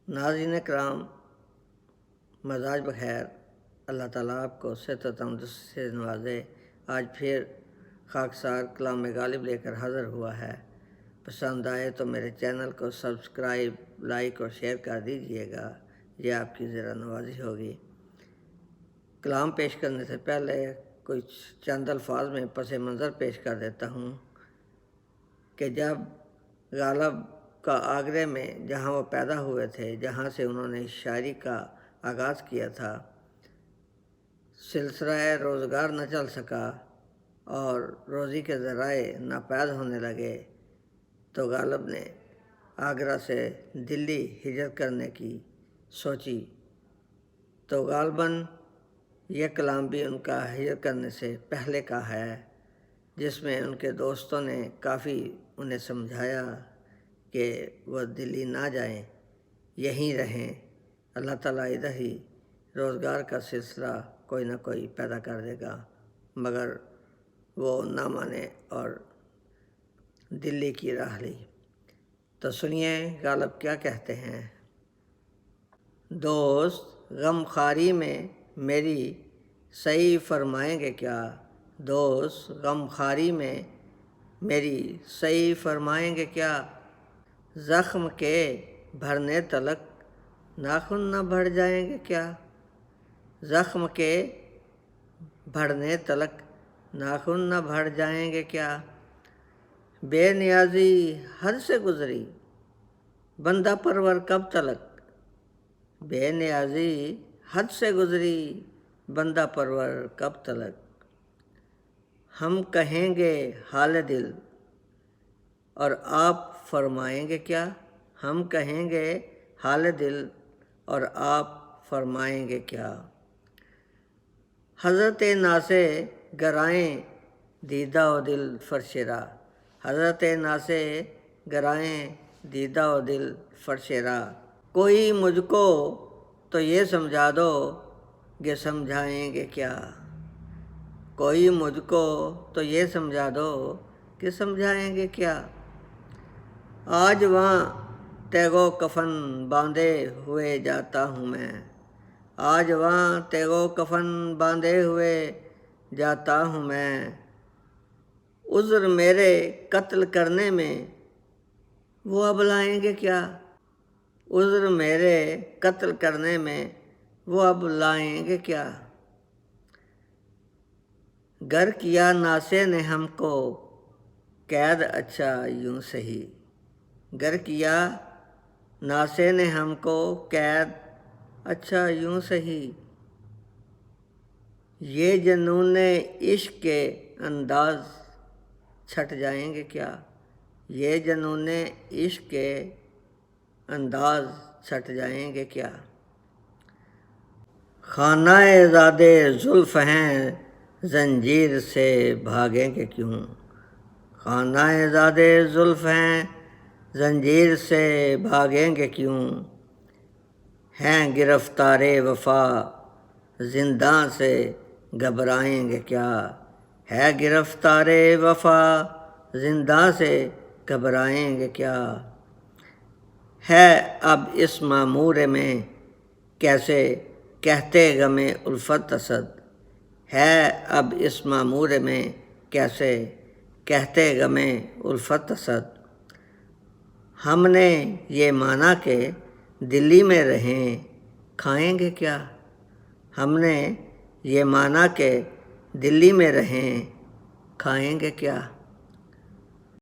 ناظرین کرام، مزاج بخیر، اللہ تعالیٰ آپ کو صحت و تندرستی سے نوازے۔ آج پھر خاکسار کلام غالب لے کر حاضر ہوا ہے۔ پسند آئے تو میرے چینل کو سبسکرائب، لائک اور شیئر کر دیجیے گا، یہ آپ کی ذرا نوازی ہوگی۔ کلام پیش کرنے سے پہلے کچھ چند الفاظ میں پس منظر پیش کر دیتا ہوں کہ جب غالب کا آگرے میں جہاں وہ پیدا ہوئے تھے، جہاں سے انہوں نے شاعری کا آغاز کیا تھا، سلسلہ روزگار نہ چل سکا اور روزی کے ذرائع ناپید ہونے لگے تو غالب نے آگرہ سے دلی ہجرت کرنے کی سوچی۔ تو غالباً یہ کلام بھی ان کا ہجرت کرنے سے پہلے کا ہے، جس میں ان کے دوستوں نے کافی انہیں سمجھایا کہ وہ دلی نہ جائیں، یہیں رہیں، اللہ تعالیٰ ادھر ہی روزگار کا سلسلہ کوئی نہ کوئی پیدا کر دے گا، مگر وہ نہ مانے اور دلی کی راہ لی۔ تو سنیے غالب کیا کہتے ہیں۔ دوست غم خواری میں میری صحیح فرمائیں گے کیا، دوست غم خواری میں میری صحیح فرمائیں گے کیا، زخم کے بھرنے تلک ناخن نہ بڑھ جائیں گے کیا، زخم کے بھرنے تلک ناخن نہ بڑھ جائیں گے کیا، بے نیازی حد سے گزری بندہ پرور کب تلک، بے نیازی حد سے گزری بندہ پرور کب تلک، ہم کہیں گے حال دل اور آپ فرمائیں گے کیا، ہم کہیں گے حال دل اور آپ فرمائیں گے کیا، حضرت ناسے گرائیں دیدہ و دل فرش راہ، حضرت ناسے گرائیں دیدہ و دل فرش راہ، کوئی مجھ کو تو یہ سمجھا دو کہ سمجھائیں گے کیا، کوئی مجھ کو تو یہ سمجھا دو کہ سمجھائیں گے کیا، آج وہاں تیغ و کفن باندھے ہوئے جاتا ہوں میں، آج وہاں تیغ و کفن باندھے ہوئے جاتا ہوں میں، عذر میرے قتل کرنے میں وہ اب لائیں گے کیا، عذر میرے قتل کرنے میں وہ اب لائیں گے کیا، گر کیا ناسے نے ہم کو قید اچھا یوں سہی، گر کیا ناسے نے ہم کو قید اچھا یوں سہی، یہ جنون عشق کے انداز چھٹ جائیں گے کیا، یہ جنون عشق کے انداز چھٹ جائیں گے کیا، خانہ زاد زلف ہیں زنجیر سے بھاگیں گے کیوں، خانہ زاد زلف ہیں زنجیر سے بھاگیں گے کیوں، ہیں گرفتار وفا زنداں سے گھبرائیں گے کیا، ہے گرفتار وفا زنداں سے گھبرائیں گے کیا، ہے اب اس معمور میں کیسے کہتے غم الفت اسد، ہے اب اس معمور میں کیسے کہتے غم الفت اسد، ہم نے یہ مانا کہ دلی میں رہیں کھائیں گے کیا، ہم نے یہ مانا کہ دلی میں رہیں کھائیں گے کیا۔